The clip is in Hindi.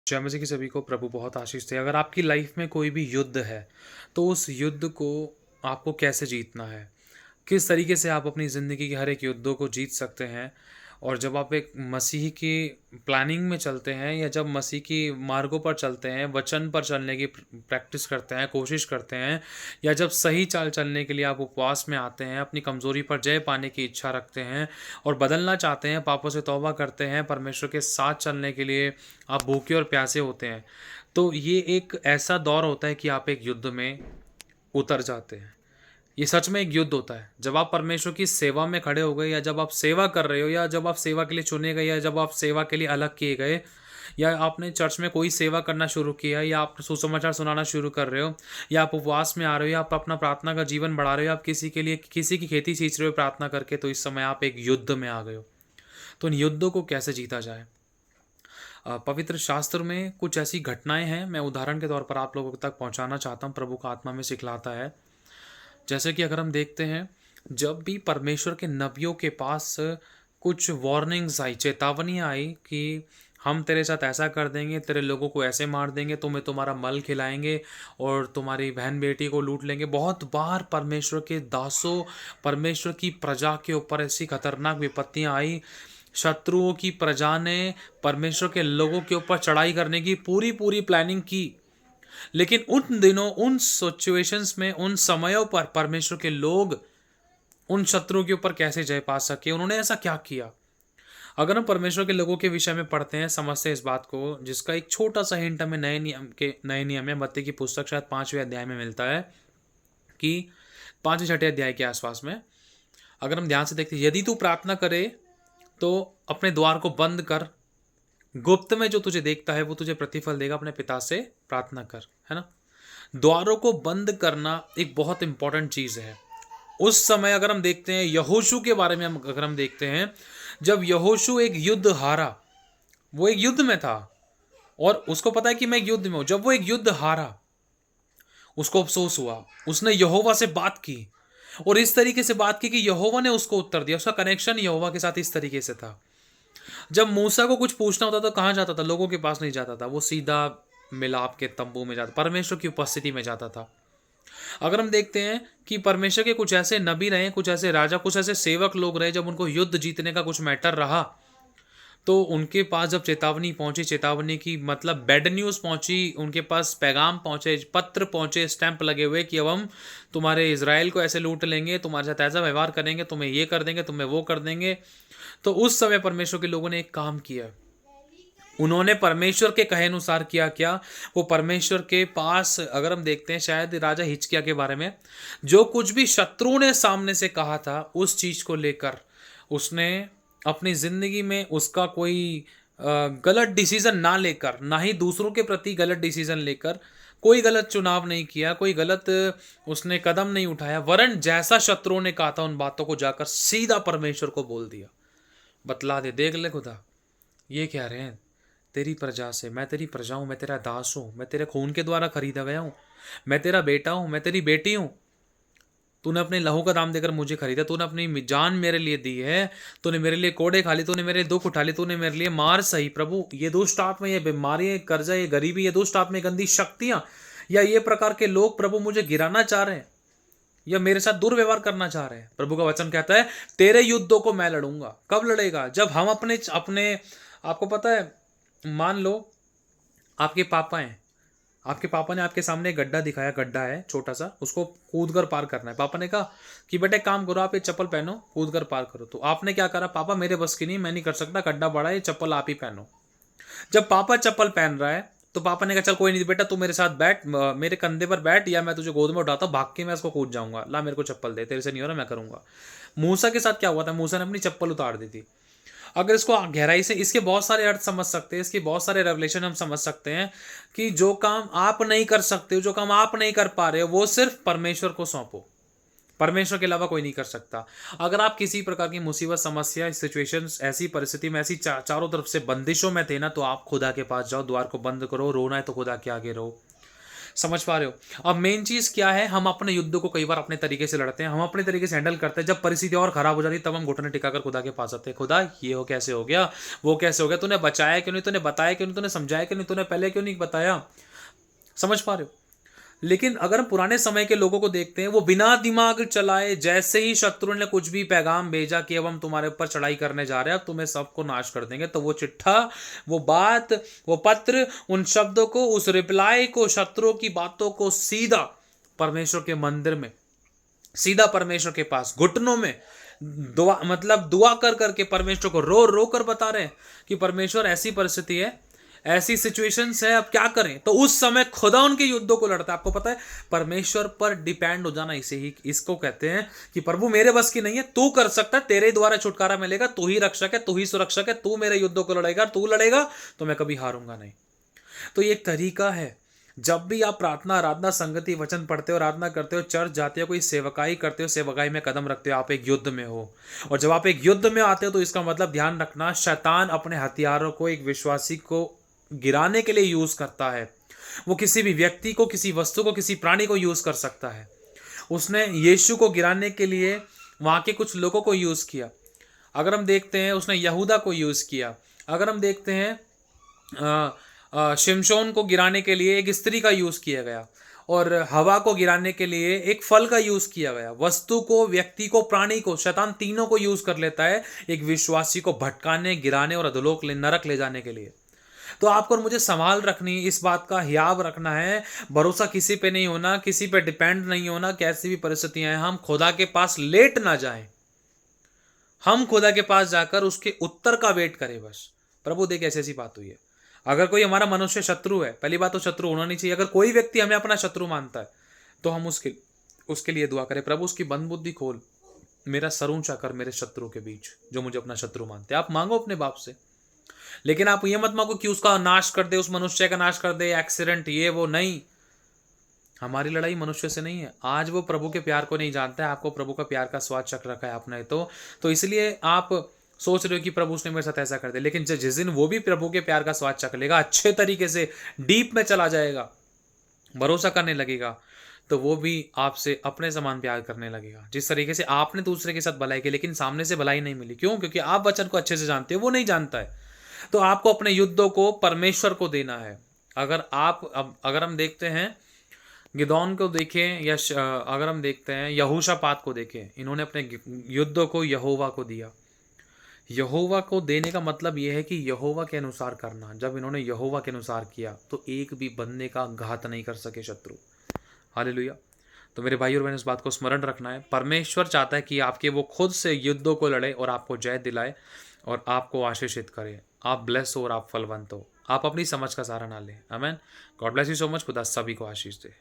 जय मसीह की सभी को प्रभु बहुत आशीष दे। अगर आपकी लाइफ में कोई भी युद्ध है, तो उस युद्ध को आपको कैसे जीतना है? किस तरीके से आप अपनी ज़िंदगी के हर एक युद्धों को जीत सकते हैं? और जब आप एक मसीह की प्लानिंग में चलते हैं या जब मसीह की मार्गों पर चलते हैं, वचन पर चलने की प्रैक्टिस करते हैं, कोशिश करते हैं, या जब सही चाल चलने के लिए आप उपवास में आते हैं, अपनी कमज़ोरी पर जय पाने की इच्छा रखते हैं और बदलना चाहते हैं, पापों से तौबा करते हैं, परमेश्वर के साथ चलने के लिए आप भूखे और प्यासे होते हैं, तो ये एक ऐसा दौर होता है कि आप एक युद्ध में उतर जाते हैं। ये सच में एक युद्ध होता है। जब आप परमेश्वर की सेवा में खड़े हो गए, या जब आप सेवा कर रहे हो, या जब आप सेवा के लिए चुने गए, या जब आप सेवा के लिए अलग किए गए, या आपने चर्च में कोई सेवा करना शुरू किया, या आप सुसमाचार सुनाना शुरू कर रहे हो, या आप उपवास में आ रहे हो, या आप अपना प्रार्थना का जीवन बढ़ा रहे हो, आप किसी के लिए किसी की खेती सींच रहे हो प्रार्थना करके, तो इस समय आप एक युद्ध में आ गए हो। तो इन युद्धों को कैसे जीता जाए? पवित्र शास्त्र में कुछ ऐसी घटनाएं हैं, मैं उदाहरण के तौर पर आप लोगों तक पहुंचाना चाहता हूं। प्रभु का आत्मा में सिखलाता है। जैसे कि अगर हम देखते हैं, जब भी परमेश्वर के नबियों के पास कुछ वार्निंग्स आई, चेतावनियाँ आई कि हम तेरे साथ ऐसा कर देंगे, तेरे लोगों को ऐसे मार देंगे, तुम्हें तुम्हारा मल खिलाएंगे और तुम्हारी बहन बेटी को लूट लेंगे। बहुत बार परमेश्वर के दासों, परमेश्वर की प्रजा के ऊपर ऐसी खतरनाक विपत्तियां आई। शत्रुओं की प्रजा ने परमेश्वर के लोगों के ऊपर चढ़ाई करने की पूरी पूरी प्लानिंग की। लेकिन उन दिनों, उन सिचुएशंस में, उन समयों पर परमेश्वर के लोग उन शत्रुओं के ऊपर कैसे जय पा सके? उन्होंने ऐसा क्या किया? अगर हम परमेश्वर के लोगों के विषय में पढ़ते हैं, समझते हैं इस बात को, जिसका एक छोटा सा हिंट हमें नए नियम में मत्ती की पुस्तक शायद 5वें अध्याय में मिलता है, कि 5वें 6ठे अध्याय के आसपास में अगर हम ध्यान से देखते हैं, यदि तू प्रार्थना करे तो अपने द्वार को बंद कर, गुप्त में जो तुझे देखता है वो तुझे प्रतिफल देगा, अपने पिता से प्रार्थना कर, है ना? द्वारों को बंद करना एक बहुत इंपॉर्टेंट चीज है। उस समय अगर हम देखते हैं यहोशू के बारे में, अगर हम देखते हैं, जब यहोशू एक युद्ध हारा, वो एक युद्ध में था और उसको पता है कि मैं एक युद्ध में हूं, जब वो एक युद्ध हारा, उसको अफसोस हुआ। उसने यहोवा से बात की और इस तरीके से बात की कि यहोवा ने उसको उत्तर दिया। उसका कनेक्शन यहोवा के साथ इस तरीके से था। जब मूसा को कुछ पूछना होता तो कहाँ जाता था? लोगों के पास नहीं जाता था, वो सीधा मिलाप के तंबू में जाता, परमेश्वर की उपस्थिति में जाता था। अगर हम देखते हैं कि परमेश्वर के कुछ ऐसे नबी रहे, कुछ ऐसे राजा, कुछ ऐसे सेवक लोग रहे, जब उनको युद्ध जीतने का कुछ मैटर रहा, तो उनके पास जब चेतावनी पहुंची, चेतावनी की मतलब बैड न्यूज़ पहुंची, उनके पास पैगाम पहुंचे, पत्र पहुंचे, स्टैंप लगे हुए कि अब हम तुम्हारे इजराइल को ऐसे लूट लेंगे, तुम्हारे साथ ऐसा व्यवहार करेंगे, तुम्हें ये कर देंगे, तुम्हें वो कर देंगे। तो उस समय परमेश्वर के लोगों ने एक काम किया। उन्होंने परमेश्वर के कहे अनुसार किया। क्या? वो परमेश्वर के पास, अगर हम देखते हैं शायद राजा हिजकिय्याह के बारे में, जो कुछ भी शत्रुओं ने सामने से कहा था, उस चीज को लेकर उसने अपनी जिंदगी में उसका कोई गलत डिसीजन ना लेकर, ना ही दूसरों के प्रति गलत डिसीजन लेकर, कोई गलत चुनाव नहीं किया, कोई गलत उसने कदम नहीं उठाया, वरन जैसा शत्रुओं ने कहा था उन बातों को जाकर सीधा परमेश्वर को बोल दिया। बतला दे, देख ले खुदा, ये कह रहे हैं तेरी प्रजा से, मैं तेरी प्रजा हूं, मैं तेरा दास हूं, मैं तेरे खून के द्वारा खरीदा गया हूं, मैं तेरा बेटा हूं, मैं तेरी बेटी हूं। तूने अपने लहू का दाम देकर मुझे खरीदा, तूने अपनी जान मेरे लिए दी है, तूने मेरे लिए कोड़े खा ली, तूने मेरे दुख उठा ली, तूने मेरे लिए मार सही। प्रभु, ये दुष्ट आत्मा, ये बीमारी, ये कर्जा, ये गरीबी, ये दुष्ट आत्मा, गंदी शक्तियां, या ये प्रकार के लोग प्रभु मुझे गिराना चाह रहे हैं, या मेरे साथ दुर्व्यवहार करना चाह रहे हैं। प्रभु का वचन कहता है तेरे युद्धों को मैं लड़ूंगा। कब लड़ेगा? जब हम अपने अपने आपको पता है, मान लो आपके पापा हैं, आपके पापा ने आपके सामने एक गड्ढा दिखाया, गड्ढा है छोटा सा, उसको कूद कर पार करना है। पापा ने कहा कि बेटे काम करो, आप ये चप्पल पहनो, कूद कर पार करो। तो आपने क्या करा? पापा मेरे बस की नहीं, मैं नहीं कर सकता, गड्ढा बड़ा है, ये चप्पल आप ही पहनो। जब पापा चप्पल पहन रहा है तो पापा ने कहा चल कोई नहीं बेटा, तू मेरे साथ बैठ, मेरे कंधे पर बैठ, या मैं तुझे गोद में उठाता हूँ, भाग के मैं इसको कूद जाऊंगा, ला मेरे को चप्पल दे, तेरे से नहीं हो रहा, मैं करूंगा। मूसा के साथ क्या हुआ था? मूसा ने अपनी चप्पल उतार दी थी। अगर इसको गहराई से, इसके बहुत सारे अर्थ समझ सकते हैं, इसके बहुत सारे रेवलेशन हम समझ सकते हैं कि जो काम आप नहीं कर सकते हो, जो काम आप नहीं कर पा रहे हो, वो सिर्फ परमेश्वर को सौंपो। परमेश्वर के अलावा कोई नहीं कर सकता। अगर आप किसी प्रकार की मुसीबत, समस्या, सिचुएशंस, ऐसी परिस्थिति में, ऐसी चारों तरफ से बंदिशों में थे ना, तो आप खुदा के पास जाओ, द्वार को बंद करो, रोना है तो खुदा के आगे रहो। समझ पा रहे हो? अब मेन चीज़ क्या है, हम अपने युद्ध को कई बार अपने तरीके से लड़ते हैं, हम अपने तरीके से हैंडल करते हैं। जब परिस्थिति और खराब हो जाती है तब हम घुटने टिकाकर खुदा के पास आते हैं, खुदा ये हो कैसे हो गया, वो कैसे हो गया, तूने बचाया क्यों नहीं, तूने बताया क्यों नहीं, तूने समझाया क्यों नहीं, तूने पहले क्यों नहीं बताया। समझ पा रहे हो? लेकिन अगर हम पुराने समय के लोगों को देखते हैं, वो बिना दिमाग चलाए जैसे ही शत्रु ने कुछ भी पैगाम भेजा कि अब हम तुम्हारे ऊपर चढ़ाई करने जा रहे हैं, अब तुम्हें सबको नाश कर देंगे, तो वो चिट्ठा, वो बात, वो पत्र, उन शब्दों को, उस रिप्लाई को, शत्रुओं की बातों को सीधा परमेश्वर के मंदिर में, सीधा परमेश्वर के पास घुटनों में दुआ, मतलब दुआ कर करके परमेश्वर को रो रो कर बता रहे हैं कि परमेश्वर ऐसी परिस्थिति है, ऐसी सिचुएशंस है, अब क्या करें। तो उस समय खुदा उनके युद्धों को लड़ता है। आपको पता है, परमेश्वर पर डिपेंड हो जाना, इसे ही इसको कहते हैं कि प्रभु मेरे बस की नहीं है, तू कर सकता है, तेरे द्वारा छुटकारा मिलेगा, तू ही रक्षक है, तू ही सुरक्षक है, तू मेरे युद्धों को लड़ेगा, तू लड़ेगा तो मैं कभी हारूंगा नहीं। तो ये एक तरीका है, जब भी आप प्रार्थना, आराधना, संगति, वचन पढ़ते हो, आराधना करते हो, चर्च जाते हो, कोई सेवकाई करते हो, सेवकाई में कदम रखते हो, आप एक युद्ध में हो। और जब आप एक युद्ध में आते हो तो इसका मतलब ध्यान रखना, शैतान अपने हथियारों को एक विश्वासी को गिराने के लिए यूज करता है। वो किसी भी व्यक्ति को, किसी वस्तु को, किसी प्राणी को यूज कर सकता है। उसने यीशु को गिराने के लिए वहां के कुछ लोगों को यूज किया। अगर हम देखते हैं, उसने यहूदा को यूज किया। अगर हम देखते हैं, शिमशोन को गिराने के लिए एक स्त्री का यूज किया गया, और हवा को गिराने के लिए एक फल का यूज किया गया। वस्तु को, व्यक्ति को, प्राणी को, शैतान तीनों को यूज कर लेता है एक विश्वासी को भटकाने, गिराने और अधोलोक नरक ले जाने के लिए। तो आपको और मुझे संभाल रखनी, इस बात का हियाब रखना है, भरोसा किसी पे नहीं होना, किसी पे डिपेंड नहीं होना। कैसी भी परिस्थितियां हैं, हम खुदा के पास लेट ना जाएं, हम खुदा के पास जाकर उसके उत्तर का वेट करें बस। प्रभु देख, ऐसी ऐसी बात हुई है। अगर कोई हमारा मनुष्य शत्रु है, पहली बात तो शत्रु होना नहीं चाहिए। अगर कोई व्यक्ति हमें अपना शत्रु मानता है तो हम उसके उसके लिए दुआ करें, प्रभु उसकी बंद बुद्धि खोल, मेरा सर ऊंचा कर मेरे शत्रु के बीच, जो मुझे अपना शत्रु मानते हैं। आप मांगो अपने बाप से, लेकिन आप ये मत मांगो कि उसका नाश कर दे, उस मनुष्य का नाश कर दे, एक्सीडेंट ये वो नहीं। हमारी लड़ाई मनुष्य से नहीं है। आज वो प्रभु के प्यार को नहीं जानता है, आपको प्रभु का प्यार का स्वाद चख रखा है आपने, तो इसलिए आप सोच रहे हो कि प्रभु उसने मेरे साथ ऐसा कर दिया। लेकिन जिस दिन वो भी प्रभु के प्यार का स्वाद चख लेगा, अच्छे तरीके से डीप में चला जाएगा, भरोसा करने लगेगा, तो वो भी आपसे अपने समान प्यार करने लगेगा। जिस तरीके से आपने दूसरे के साथ भलाई की लेकिन सामने से भलाई नहीं मिली, क्यों? क्योंकि आप वचन को अच्छे से जानते हो, वो नहीं जानता है। तो आपको अपने युद्धों को परमेश्वर को देना है। अगर हम देखते हैं, गिदौन को देखें, या अगर हम देखते हैं यहोशापात को देखें, इन्होंने अपने युद्धों को यहोवा को दिया। यहोवा को देने का मतलब यह है कि यहोवा के अनुसार करना। जब इन्होंने यहोवा के अनुसार किया तो एक भी बंदे का घात नहीं कर सके शत्रु। हालेलुया। तो मेरे भाई और बहन, इस बात को स्मरण रखना है, परमेश्वर चाहता है कि आपके वो खुद से युद्धों को लड़े और आपको जय दिलाए और आपको आशीषित करे। आप ब्लेस हो और आप फलवंत हो। आप अपनी समझ का सहारा ना लें। आमीन। God bless you so much. खुदा सभी को आशीष दे।